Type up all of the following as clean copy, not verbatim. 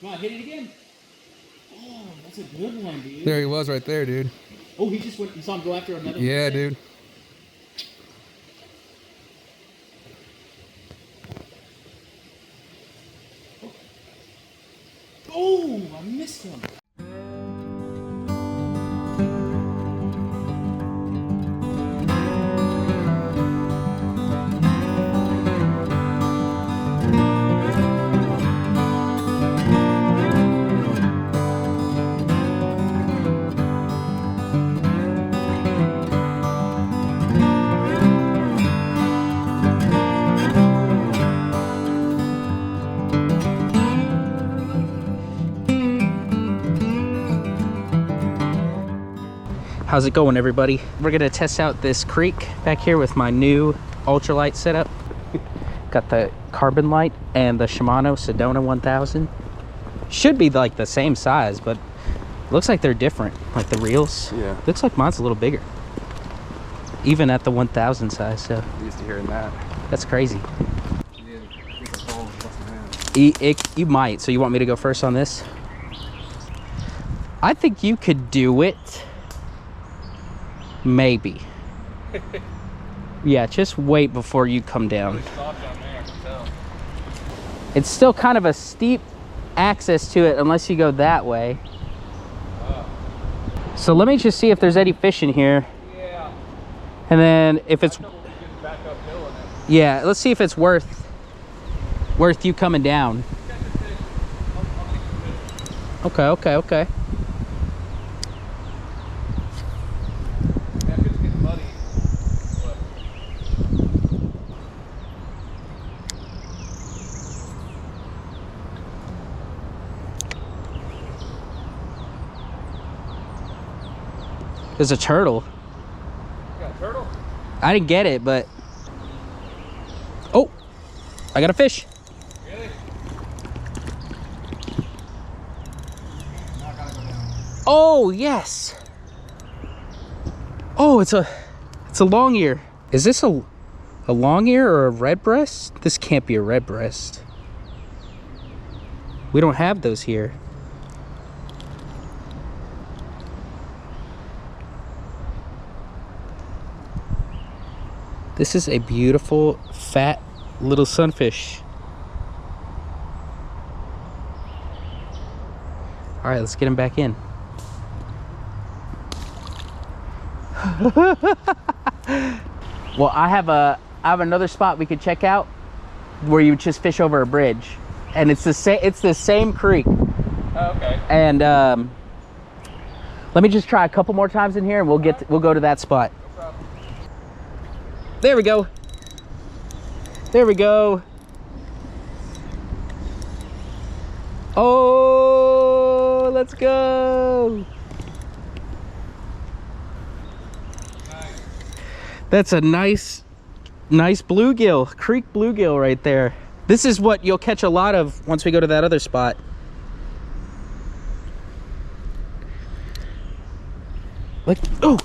Come on, hit it again. Oh, that's a good one, dude. There he was right there, dude. Oh, he just went. You saw him go after another one. Yeah, dude. Oh, I missed him. How's it going, everybody? We're gonna test out this creek back here with my new Ultralight setup. Got the Carbonlite and the Shimano Sedona 1000. Should be like the same size, but looks like they're different, like the reels. Yeah. Looks like mine's a little bigger, even at the 1000 size. So Used to hearing that. that's crazy. Yeah, You might. So you want me to go first on this? I think you could do it. Maybe. Yeah, just wait before you come down. It's still kind of a steep access to it unless you go that way. So let me just see if there's any fish in here. Yeah. And then if it's... Yeah, let's see if it's worth you coming down. Okay. There's a turtle. You got a turtle? I didn't get it, but... Oh! I got a fish. Really? Oh, yes! Oh, it's a long ear. Is this a long ear or a red breast? This can't be a red breast. We don't have those here. This is a beautiful, fat little sunfish. All right, let's get him back in. Well, I have another spot we could check out where you just fish over a bridge, and it's the same creek. Oh, okay. And let me just try a couple more times in here, and we'll go to that spot. There we go. There we go. Oh, let's go. Nice. That's a nice bluegill, creek bluegill right there. This is what you'll catch a lot of once we go to that other spot. Like, oh.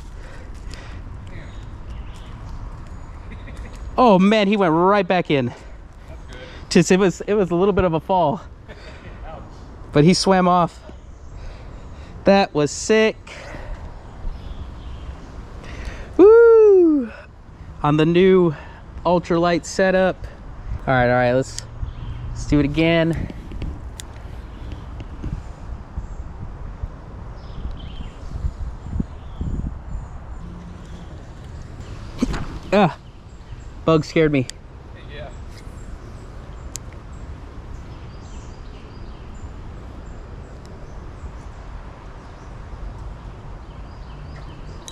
Oh man, he went right back in. That's good. Just it was a little bit of a fall, but he swam off. That was sick. Woo! On the new Ultralight setup. All right, let's do it again. Ah. Bug scared me. Yeah.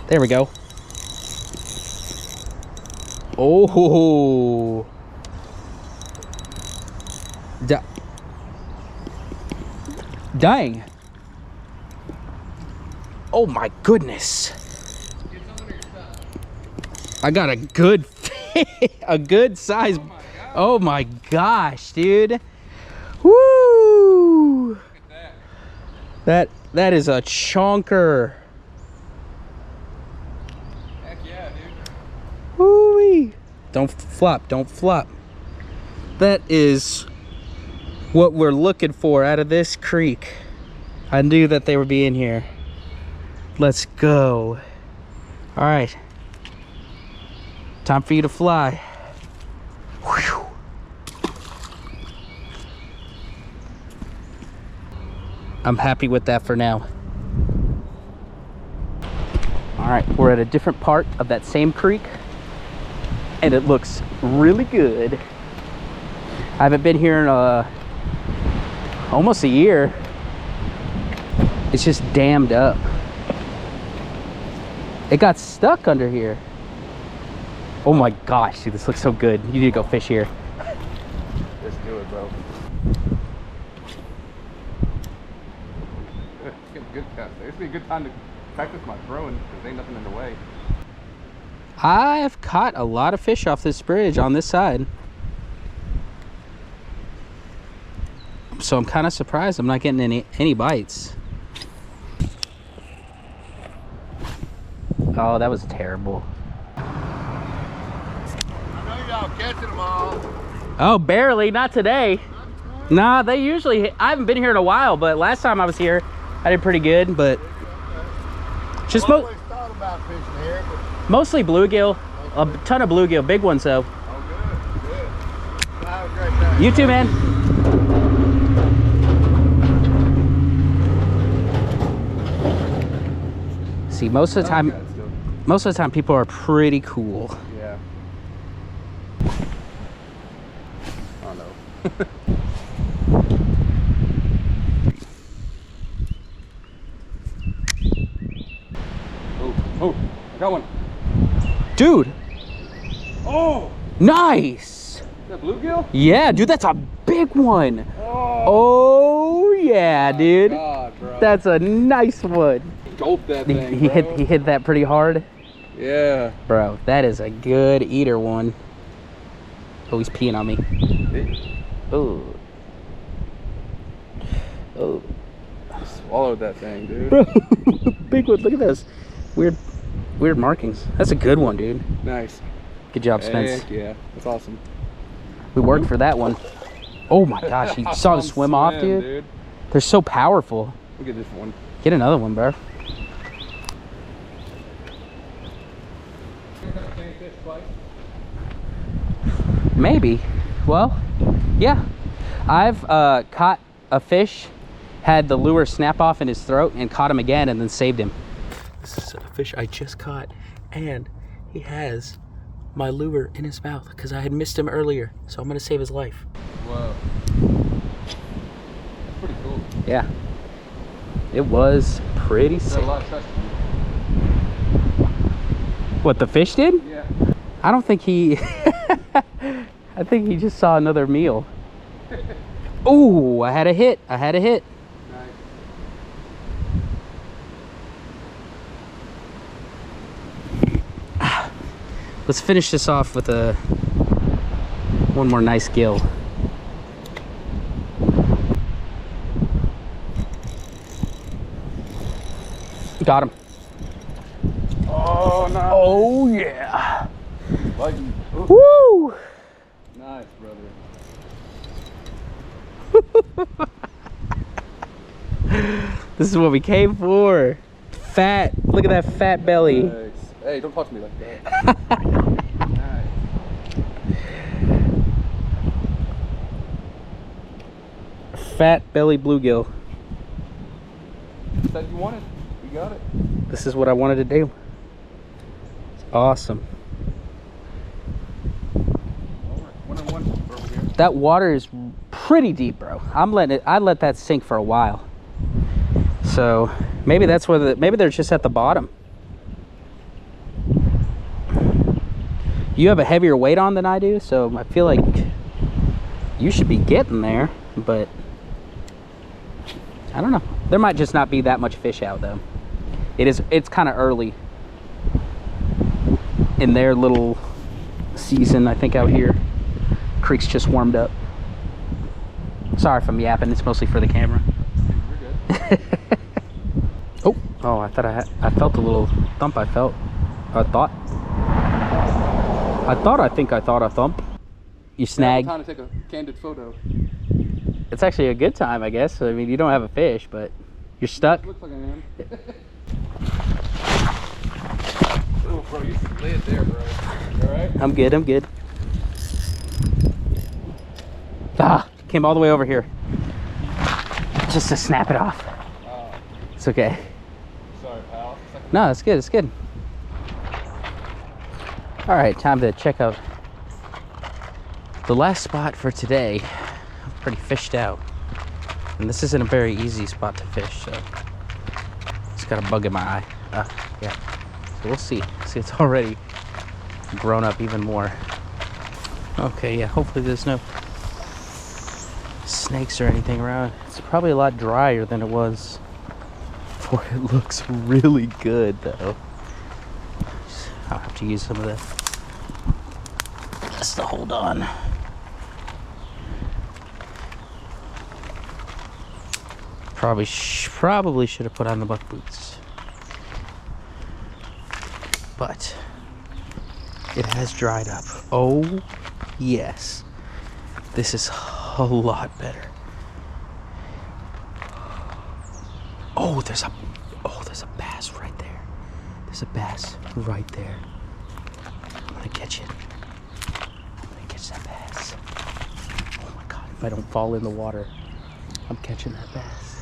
There we go. Oh. Dang. Oh my goodness. I got a good a good size. Oh my gosh, dude. Woo! Look at That is a chonker. Heck yeah, dude. Woo-wee. Don't flop, don't flop. That is what we're looking for out of this creek. I knew that they would be in here. Let's go. All right. Time for you to fly. Whew. I'm happy with that for now. All right, we're at a different part of that same creek, and it looks really good. I haven't been here in almost a year. It's just dammed up. It got stuck under here. Oh my gosh, dude, this looks so good. You need to go fish here. Let's do it, bro. It's getting good cast. It's be a good time to practice my throwing because ain't nothing in the way. I've caught a lot of fish off this bridge on this side. So I'm kind of surprised I'm not getting any bites. Oh, that was terrible. I know y'all catching them all. Oh, barely, not today. Nah, they usually, I haven't been here in a while, but last time I was here, I did pretty good, but just thought about fishing here, but mostly bluegill, a ton of bluegill, big ones though. oh, good, good. Well, have a great time. You too, man. See, most of the time people are pretty cool. Yeah. Oh no. Oh, I got one. Dude, Oh, nice. is that bluegill? Yeah, dude, that's a big one. Oh, Oh yeah, dude. God, bro. That's a nice one. Gulped that thing, He bro. hit that pretty hard. Yeah. Bro, that is a good eater one. Oh, he's peeing on me. Oh. Oh. Swallowed that thing, dude. Bro, big one. Look at those weird markings. That's a good one, dude. Nice. Good job, Spence. Heck yeah, that's awesome. We worked for that one. Oh my gosh, you saw him swim off, dude? They're so powerful. Look at this one. Get another one, bro. Maybe. Well, yeah. I've caught a fish, had the lure snap off in his throat, and caught him again and then saved him. This is a fish I just caught, and he has my lure in his mouth because I had missed him earlier, so I'm gonna save his life. Whoa. That's pretty cool. Yeah. It was pretty Got sick. a lot of trust in you. What, the fish did? Yeah. I don't think he... I think he just saw another meal. Oh, I had a hit. I had a hit. Nice. Let's finish this off with one more nice gill. Got him. Oh, nice. Oh, yeah. Lighten. Woo! Nice, brother. This is what we came for. Fat. Look at that fat belly. Nice. Hey, don't talk to me like that. Nice. Fat belly bluegill. Said you wanted. You got it. This is what I wanted to do. It's awesome. One and one over here. That water is pretty deep, bro. I let that sink for a while. So maybe that's where maybe they're just at the bottom. You have a heavier weight on than I do, so I feel like you should be getting there, but I don't know. There might just not be that much fish out though. It's kind of early in their little season, I think, out here. Creek's just warmed up. Sorry if I'm yapping, it's mostly for the camera. You're good. Oh, I thought I felt a little thump. I thought a thump. You Now snagged. time to take a candid photo. It's actually a good time, I guess. I mean, you don't have a fish, but you're stuck. Looks like I am. Oh, bro, you slid there, bro. You alright? I'm good, I'm good. Ah, came all the way over here. Just to snap it off. It's okay. Sorry, pal. No, it's good, it's good. All right, time to check out the last spot for today. I'm pretty fished out. And this isn't a very easy spot to fish, so just got a bug in my eye. Yeah, so we'll see. See, it's already grown up even more. Okay, yeah, hopefully there's no snakes or anything around. It's probably a lot drier than it was before. It looks really good though. I'll have to use some of that just to hold on. Probably should have put on the buck boots, but it has dried up. Oh yes, this is a lot better. Oh, there's a bass right there. There's a bass right there. I'm gonna catch it. I'm gonna catch that bass. Oh my god, if I don't fall in the water, I'm catching that bass.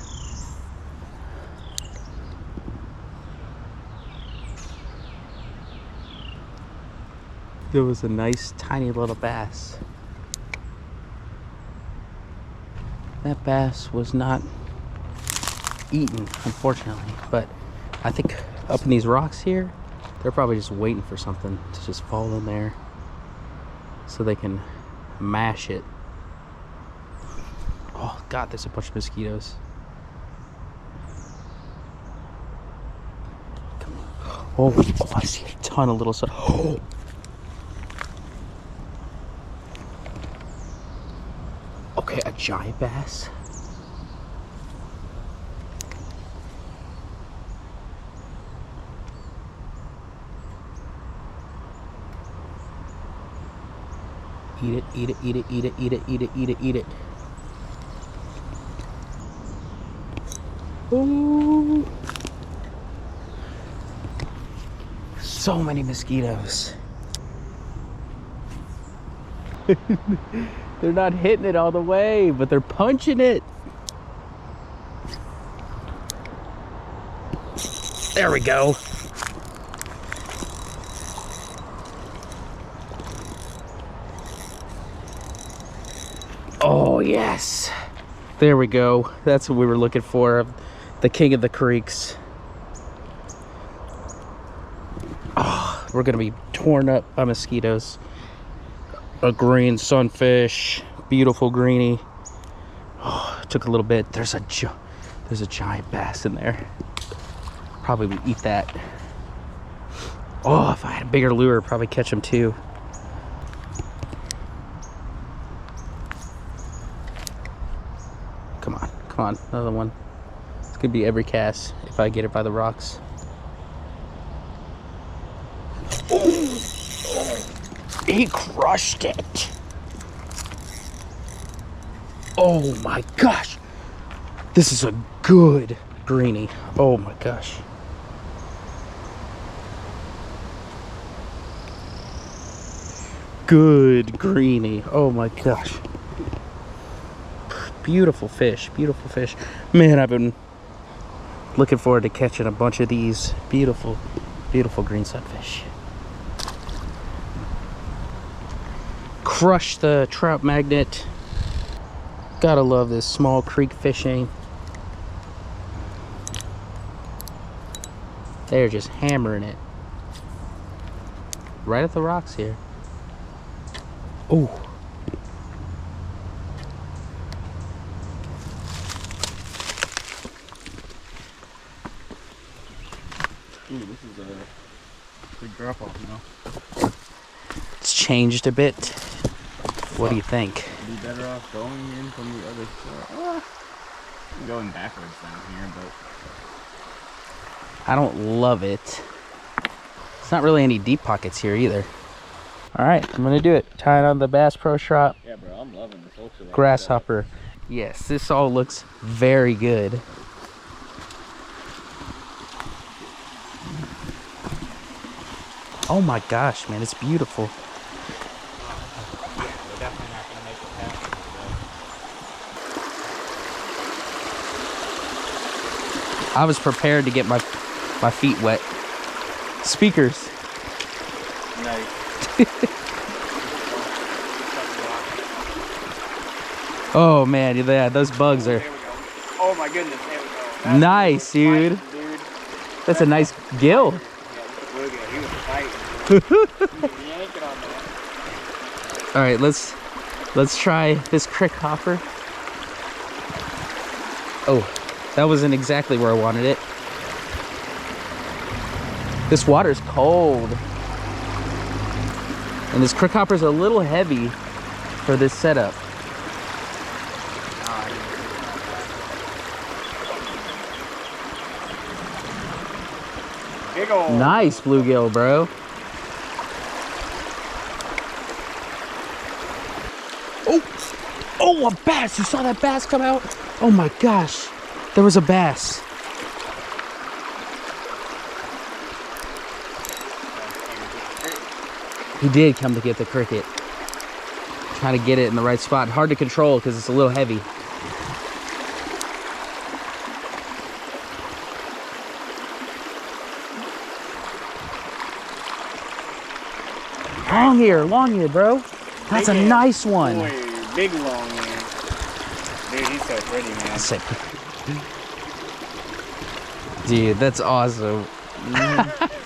There was a nice tiny little bass. That bass was not eaten, unfortunately, but I think up in these rocks here, they're probably just waiting for something to just fall in there so they can mash it. Oh god, there's a bunch of mosquitoes. Come on. Oh, I see a ton of little stuff. Oh. Okay, a giant bass. Eat it, eat it, eat it, eat it, eat it, eat it, eat it, eat it. Ooh. So many mosquitoes. They're not hitting it all the way, but they're punching it. There we go. Oh, yes. There we go. That's what we were looking for. The king of the creeks. Oh, we're going to be torn up by mosquitoes. A green sunfish, beautiful greenie. Oh, it took a little bit. There's a giant bass in there. Probably would eat that. Oh, if I had a bigger lure, I'd probably catch them too. Come on, come on, another one. It's gonna be every cast if I get it by the rocks. Oh, he crushed it. Oh my gosh. This is a good greenie. Oh my gosh. Good greenie. Oh my gosh. Beautiful fish, beautiful fish. Man, I've been looking forward to catching a bunch of these beautiful, beautiful green sunfish. Crush the trout magnet. Gotta love this small creek fishing. They're just hammering it. Right at the rocks here. Oh. Ooh, this is a big drop off, you know. It's changed a bit. What do you think? Be better off going in from the other side. I'm going backwards down here, but I don't love it. It's not really any deep pockets here either. All right, I'm gonna do it. Tying on the Bass Pro Shop. yeah, bro, I'm loving this ultralight. Grasshopper. Yes, this all looks very good. Oh my gosh, man, it's beautiful. Yeah, we're definitely not gonna make it past this, I was prepared to get my feet wet. Speakers. Nice. Oh man, yeah, those bugs are There we go. Oh my goodness, there we go. That's nice, dude. fighting, dude. That's a nice gill. Yeah, look at he was fighting. Yank it on that. All right, let's try this crick hopper. Oh, that wasn't exactly where I wanted it. This water's cold. And this crick hopper's a little heavy for this setup. Big old. Nice bluegill, bro. Oh, a bass. You saw that bass come out? Oh my gosh. There was a bass. He did come to get the cricket. Trying to get it in the right spot. Hard to control because it's a little heavy. Long ear, bro. That's a nice one. Boy, big long ear. Dude, he's so pretty, man. Sick. Dude, that's awesome.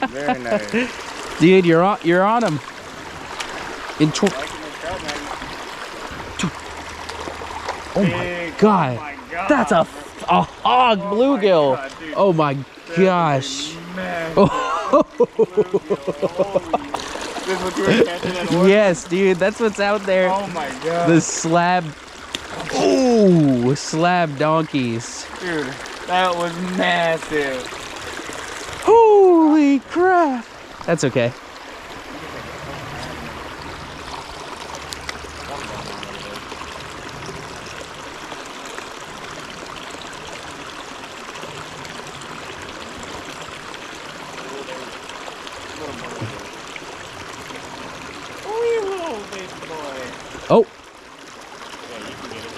Very nice. Dude, you're on him. Oh my god. Oh my god. That's a hog bluegill. Oh my gosh. Oh. This is what you were catching at work? Yes, dude, that's what's out there. Oh my god. The slab. Ooh, slab donkeys. Dude, that was massive. Holy crap. That's okay. Oh. Yeah, you can get it.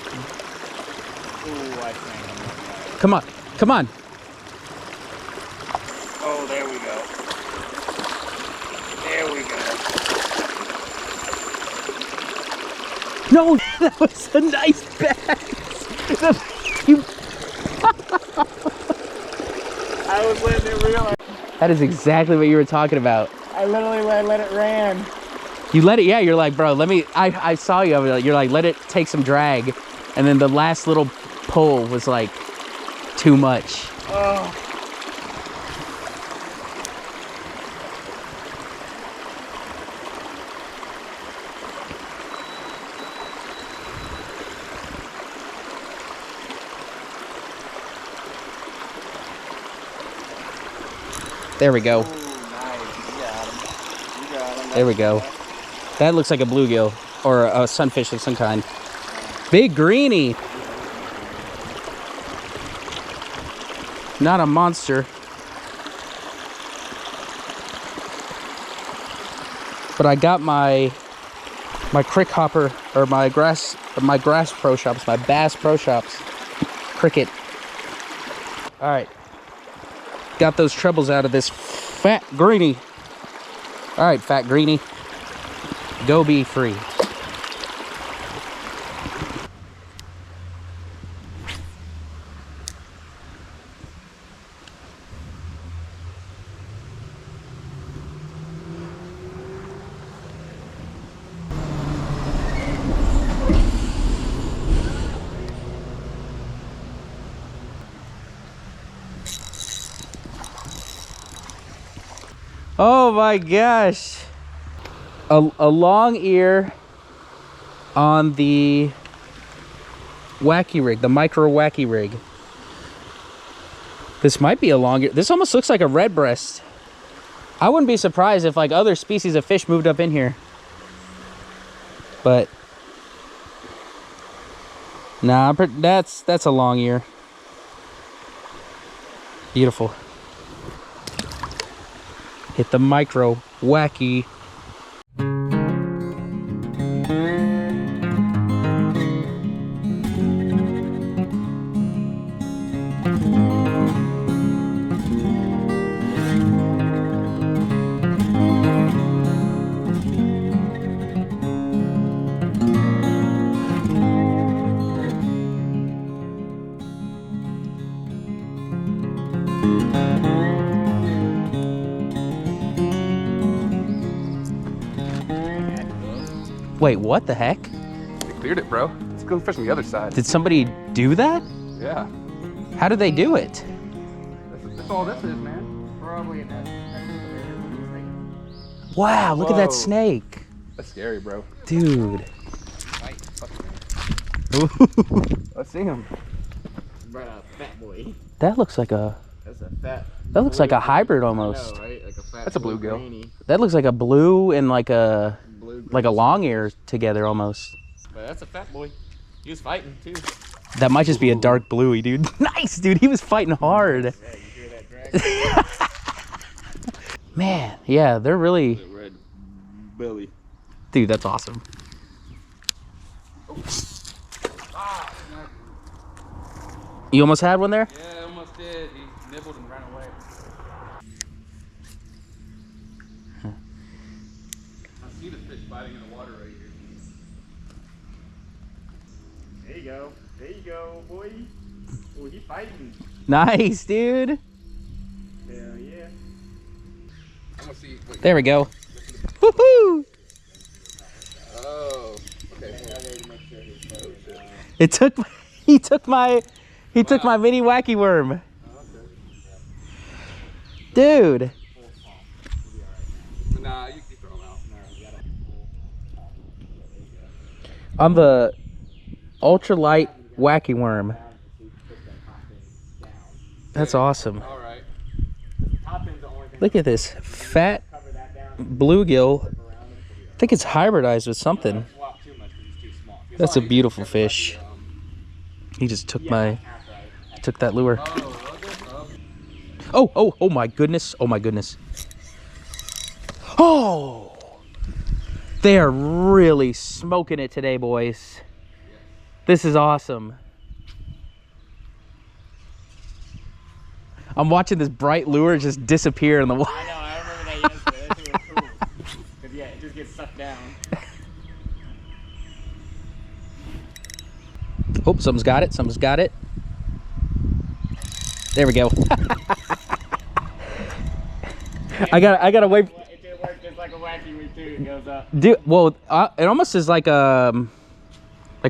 Ooh, I think. Come on. Come on. Oh, there we go. There we go. No, that was a nice bass. I was letting it reel. That is exactly what you were talking about. I literally let it ran. You let it, yeah, you're like, bro, let me, I saw you, you're like, let it take some drag. And then the last little pull was like too much. Oh. There we go. Ooh, nice. You got him. You got him. There we go. That looks like a bluegill or a sunfish of some kind. Big greenie. Not a monster. But I got my crick hopper or my grass pro shops, my bass pro shops cricket. All right. Got those trebles out of this fat greenie. All right, fat greenie. Go be free. Oh my gosh. A long ear on the wacky rig, the micro wacky rig. This might be a long ear. This almost looks like a red breast. I wouldn't be surprised if like other species of fish moved up in here. But Nah, that's a long ear. Beautiful. Hit the micro wacky. Wait, what the heck? They cleared it, bro. Let's go fish on the other side. Did somebody do that? Yeah. How did they do it? That's all this is, man. Probably that. Wow, look at that Whoa. snake. That's scary, bro. Dude. I see him. Right, a fat boy. That looks like a That's a fat. that looks like a hybrid I almost. know, right? Like a fat. That's a bluegill. grainy That looks like a blue and like a blue. long ear together almost. But that's a fat boy. He was fighting too. That might just be a dark bluey, dude. Nice, dude. He was fighting hard. Yeah, you hear that drag? Man, yeah, they're really... Red belly. Dude, that's awesome. You almost had one there? Yeah, I almost did. He nibbled and ran away. I see the fish biting in the water right here. There you go. There you go, boy. Oh, he fighting. Nice, dude. Hell yeah. I'm gonna see. Wait. There we go. Woohoo! Oh. Okay. It took... He took my mini wacky worm. Dude. Nah, you can throw him out. On the ultralight wacky worm. That's awesome. All right. Look at this fat bluegill. I think it's hybridized with something. That's a beautiful fish. He just took that lure. Oh my goodness. Oh my goodness. Oh! They are really smoking it today, boys. This is awesome. I'm watching this bright lure just disappear in the water. I know, I remember that yesterday. That shit was cool. Cause yeah, it just gets sucked down. Oh, something's got it. Something's got it. There we go. I gotta wait. It did work just like a wacky week too. It goes up. Dude, well, it almost is like a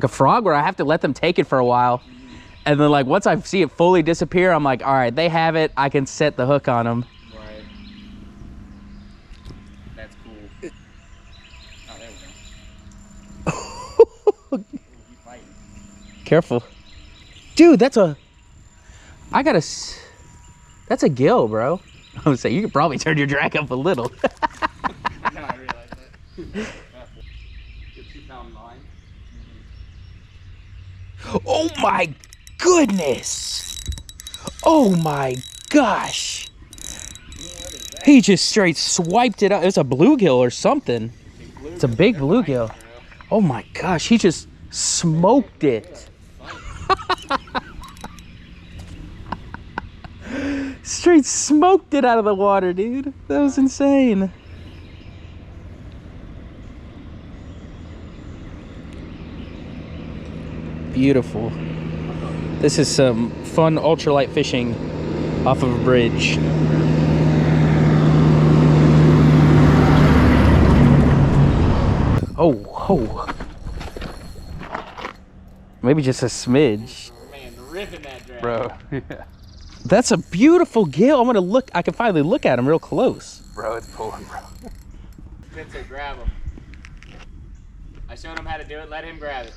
frog where I have to let them take it for a while, and then like once I see it fully disappear, I'm like, all right, they have it. I can set the hook on them. Right. That's cool. Oh, there we go. He's fighting. Careful, dude. That's a gill, bro. I would say you could probably turn your drag up a little. No, I realized that. Get 2-pound line. Oh my goodness! Oh my gosh! He just straight swiped it out. It's a bluegill or something. It's a big bluegill. Oh my gosh, he just smoked it. Straight smoked it out of the water, dude. That was insane. Beautiful. This is some fun ultralight fishing off of a bridge. Oh. Maybe just a smidge. Man, ripping that drag. Bro. Yeah. That's a beautiful gill. I'm gonna look. I can finally look at him real close. Bro, it's pulling, bro. Spencer, grab him. I showed him how to do it. Let him grab it.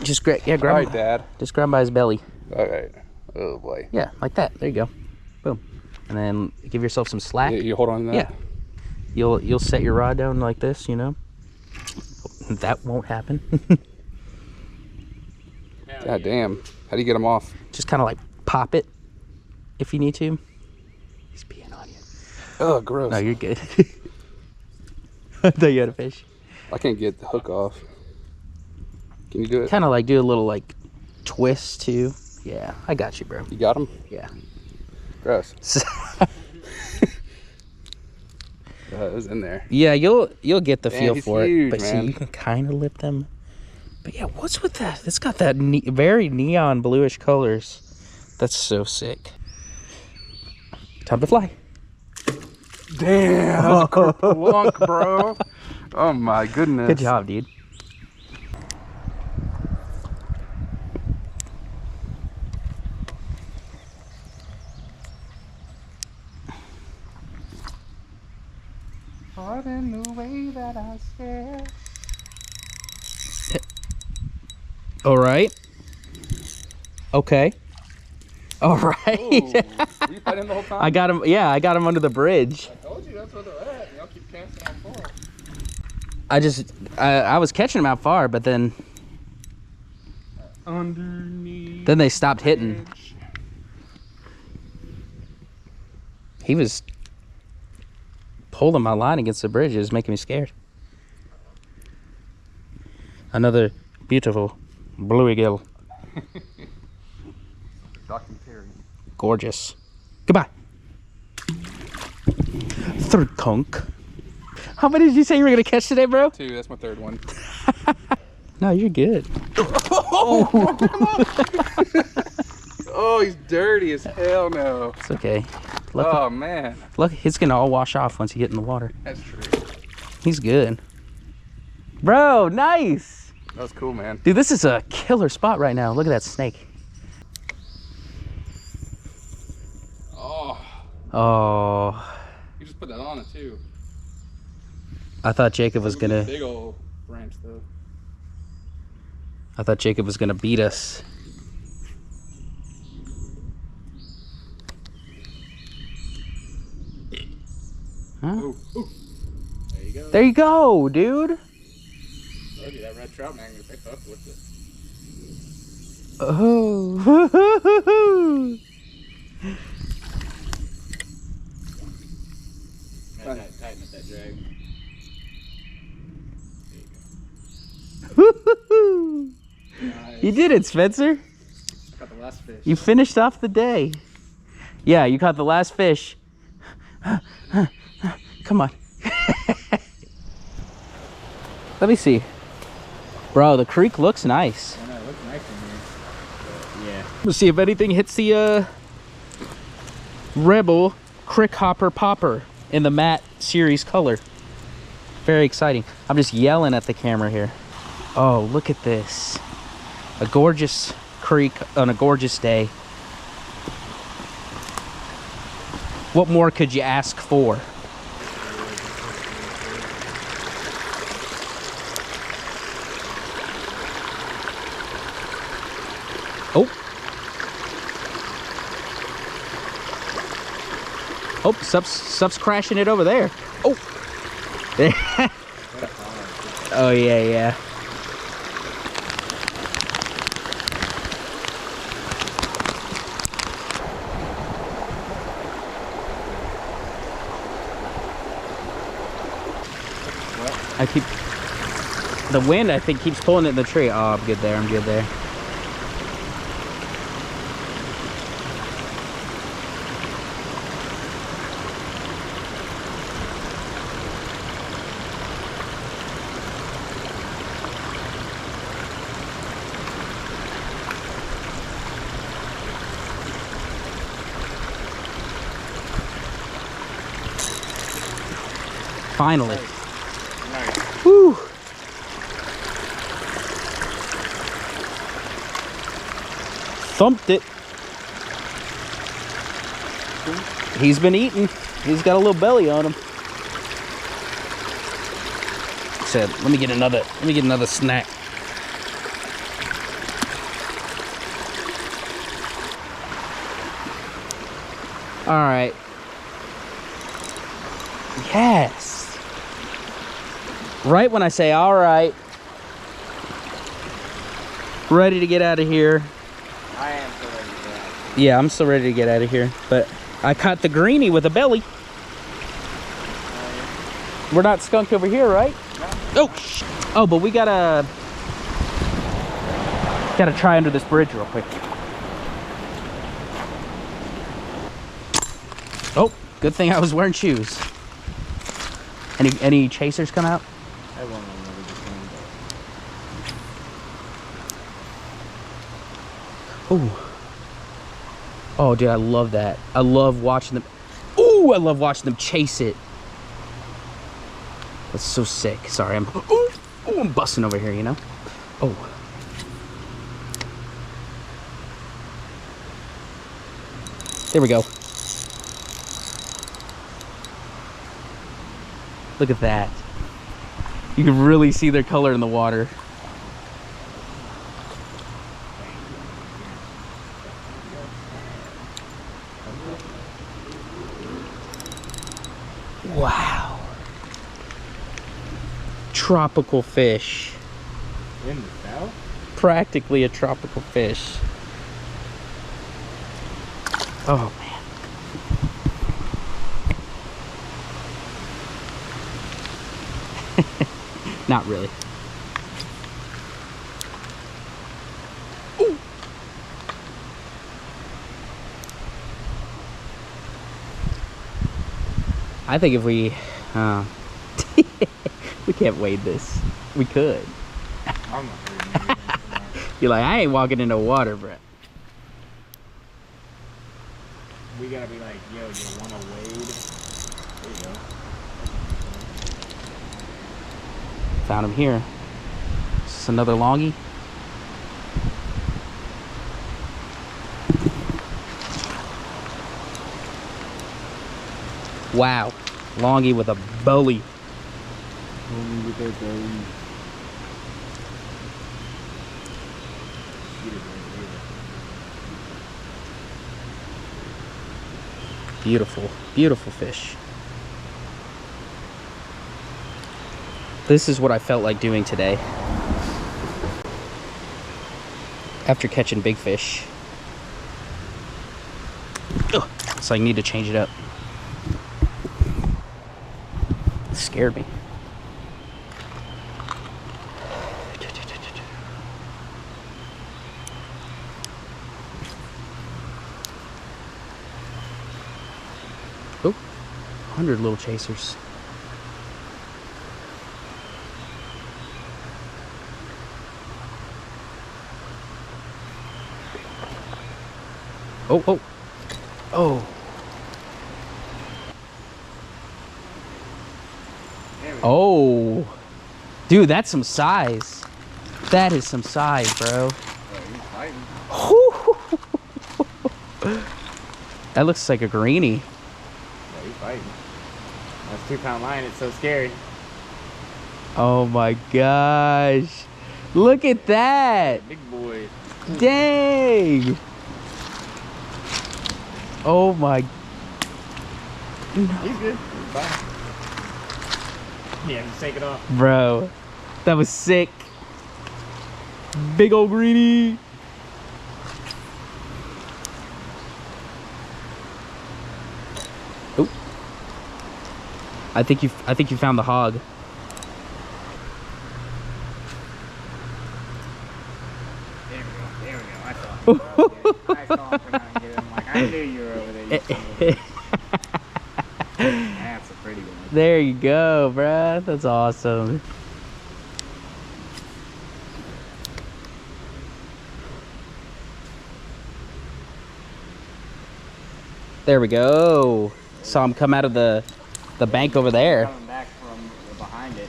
Just grab. Yeah, All grab right, him. Dad. Just grab him by his belly. All right. Oh boy. Yeah, like that. There you go. Boom. And then give yourself some slack. You hold on to that. Yeah. You'll set your rod down like this, you know. That won't happen. Now, God damn. How do you get them off? Just kind of like pop it if you need to. He's peeing on you. Oh, gross. No, you're good. I thought you had a fish. I can't get the hook off. Can you do it? Kind of like do a little like twist too. Yeah, I got you, bro. You got him? Yeah. Gross. It was in there. Yeah, you'll get the Man, feel he's for huge, it. But see, man. you can kind of lip them. But yeah, what's with that? It's got that very neon bluish colors. That's so sick. Time to fly. Damn, that's a plunk, bro. Oh my goodness. Good job, dude. Pardon the way that I stare. All right. Okay. All right. Were you fighting the whole time? I got him. Yeah, I got him under the bridge. I told you that's where they're at. Y'all keep casting out far. I was catching him out far, but then Underneath. they stopped hitting. Bridge. He was pulling my line against the bridge. It was making me scared. Another beautiful bluegill. Documentary. Gorgeous. Goodbye. Third conch. How many did you say you were going to catch today, bro? 2, that's my third one. No, you're good. Oh, he's dirty as hell no. It's okay. Look, Oh man, look, it's going to all wash off once you get in the water. that's true. He's good. Bro, nice. That was cool, man. Dude, this is a killer spot right now. Look at that snake. Oh, Oh, you just put that on it too. I thought Jacob was going to... Big old branch though. I thought Jacob was gonna beat us. Huh? Ooh, ooh. There you go. There you go, dude. Told you that red trout man gonna pick up with it. Oh. Tighten up that drag. Nice. You did it, Spencer. Got the last fish. You finished off the day. Yeah, you caught the last fish. Come on. Let me see. Bro, the creek looks nice. I know, it looks nice in here. But, yeah. Let's see if anything hits the Rebel Crick Hopper Popper in the matte series color. Very exciting. I'm just yelling at the camera here. Oh, look at this. A gorgeous creek on a gorgeous day. What more could you ask for? Oh. Oh, Sup's crashing it over there. Oh. Oh, yeah, yeah. I keep... The wind, I think, keeps pulling it in the tree. Oh, I'm good there. I'm good there. Finally. Nice. Woo. Thumped it. He's been eating. He's got a little belly on him. Said, let me get another snack. All right. Yes. Right when I say all right. Ready to get out of here. I am so ready to get out. Yeah, I'm so ready to get out of here. But I caught the greenie with a belly. We're not skunked over here, right? No. Oh, but we gotta try under this bridge real quick. Oh, good thing I was wearing shoes. Any chasers come out? I won't remember this one. Oh. Oh, dude, I love that. I love watching them. Ooh, I love watching them chase it. That's so sick. Sorry, I'm busting over here, you know? Oh. There we go. Look at that. You can really see their color in the water. Wow. Tropical fish. In the south? Practically a tropical fish. Oh man. Not really. Ooh. I think if we we can't wade this. We could. I'm not hurting anything. You're like, I ain't walking into water, bro. We gotta be like, yo, you wanna wade? There you go. Found him here. Is this another longie? Wow. Longie with a belly. Only with their belly. Beautiful, beautiful fish. This is what I felt like doing today. After catching big fish. Ugh, so I need to change it up. It scared me. Oh, 100 little chasers. Oh, oh, oh. Oh, dude, that's some size. That is some size, bro. Oh, he's fighting. That looks like a greenie. Yeah, he's fighting. That's 2 pound line. It's so scary. Oh my gosh. Look at that. Big boy. Dang. Oh my. He's good. He's fine. Yeah, just take it off. Bro, that was sick. Big old greenie. Oh. I think you found the hog. There we go. I saw him. I saw him come out and get him. Like, I knew you were over there. That's a pretty one. There you go, bruh. That's awesome. There we go. Saw him come out of the bank over there. Coming back from behind it.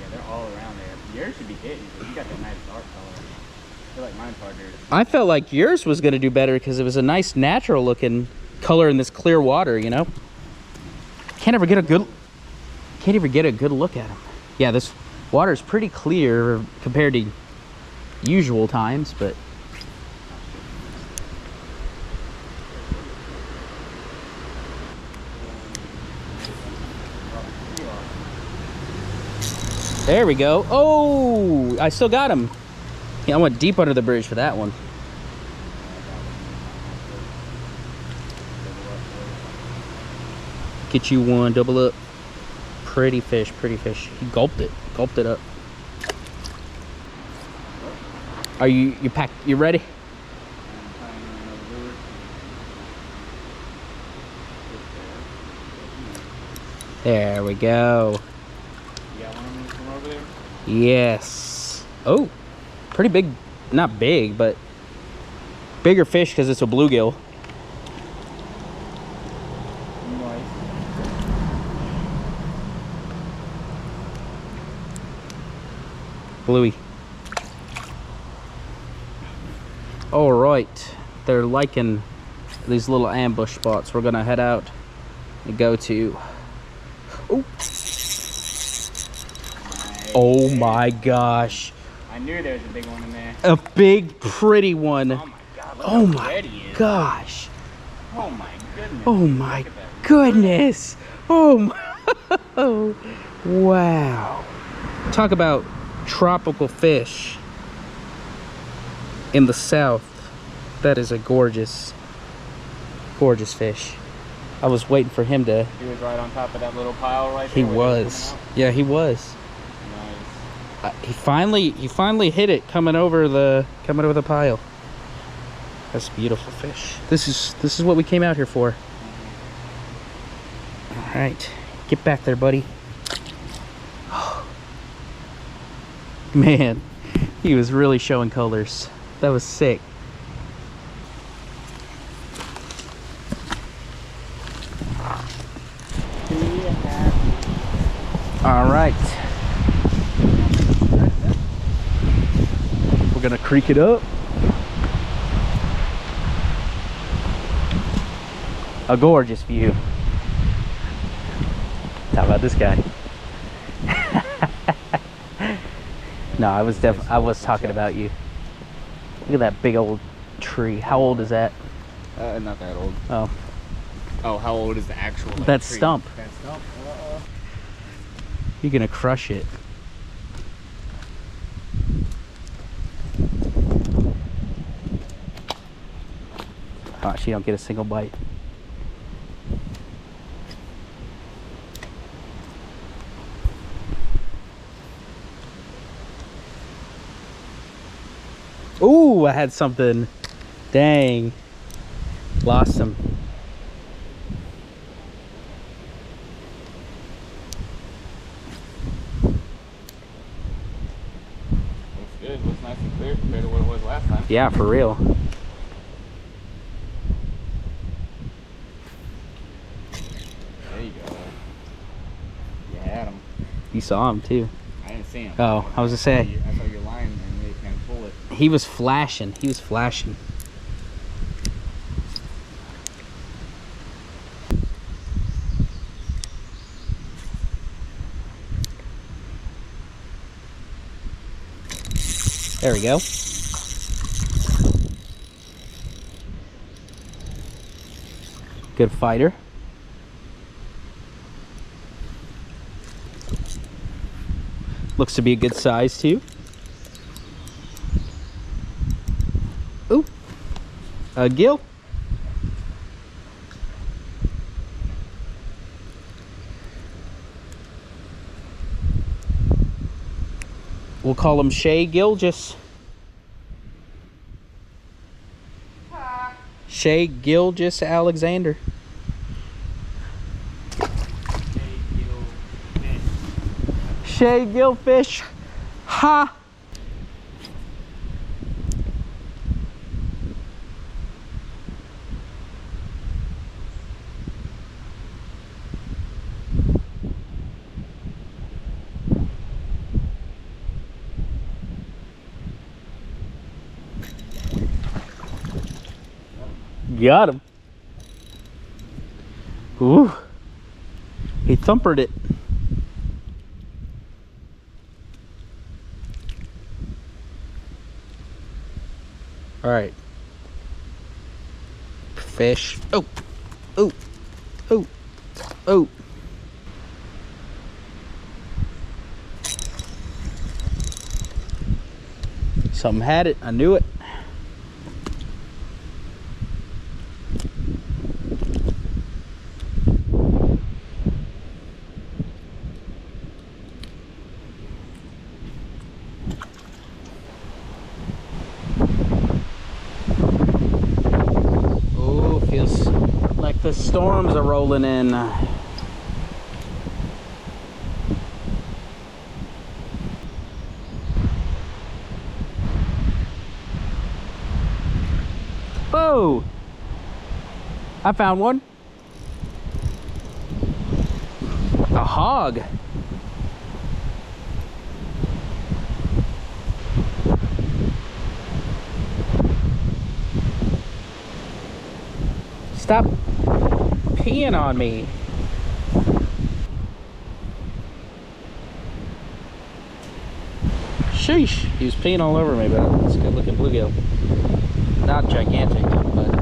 Yeah, they're all around there. Yours should be hitting because you got that nice dark color. I feel like mine's harder. I felt like yours was going to do better because it was a nice natural looking color in this clear water, you know? Can't ever get a good look at him. Yeah, this water is pretty clear compared to usual times, but there we go. Oh, I still got him. Yeah, I went deep under the bridge for that one. Get you one, double up. Pretty fish, pretty fish. He gulped it up. Are you packed? You ready? There we go. You got one from over there? Yes. Oh, pretty big. Not big, but bigger fish because it's a bluegill. Nice. Bluey. All right, they're liking these little ambush spots. We're gonna head out and go to. Oh, oh my gosh! I knew there was a big one in there. A big, pretty one. Oh my god! Look Oh how my red he is. gosh! Oh my goodness! Oh my Look at that. goodness! Oh my! Wow! Talk about tropical fish in the south. That is a gorgeous, gorgeous fish. I was waiting for him to. He was right on top of that little pile right there. He where they were was. coming Yeah, he was. out. Nice. He finally hit it coming over the pile. That's a beautiful fish. This is what we came out here for. All right, get back there, buddy. Man, he was really showing colors. That was sick. All right. We're gonna creek it up. A gorgeous view. How about this guy? No, I was talking about you. Look at that big old tree. How old is that? Not that old. Oh, Oh, how old is the actual like, that tree? stump. That stump? You're gonna crush it. Oh, she don't get a single bite. Ooh, I had something. Dang. Lost him. Looks good. Looks nice and clear compared to what it was last time. Yeah, for real. There you go. You had him. You saw him too. I didn't see him. Oh, I was gonna say. I saw your line and you can pull it. He was flashing. He was flashing. There we go. Good fighter. Looks to be a good size too. Ooh, a gill. We'll call him Shay Gilgis. Shay Gilgis Alexander. Shay Gillfish. Ha! Got him. Ooh. He thumpered it. All right. Fish. Oh. Oh. Oh. Oh. Something had it. I knew it. Oh, feels like the storms are rolling in. Whoa! I found one. A hog. Stop peeing on me. Sheesh. He was peeing all over me, but it's a good looking bluegill. Not gigantic, but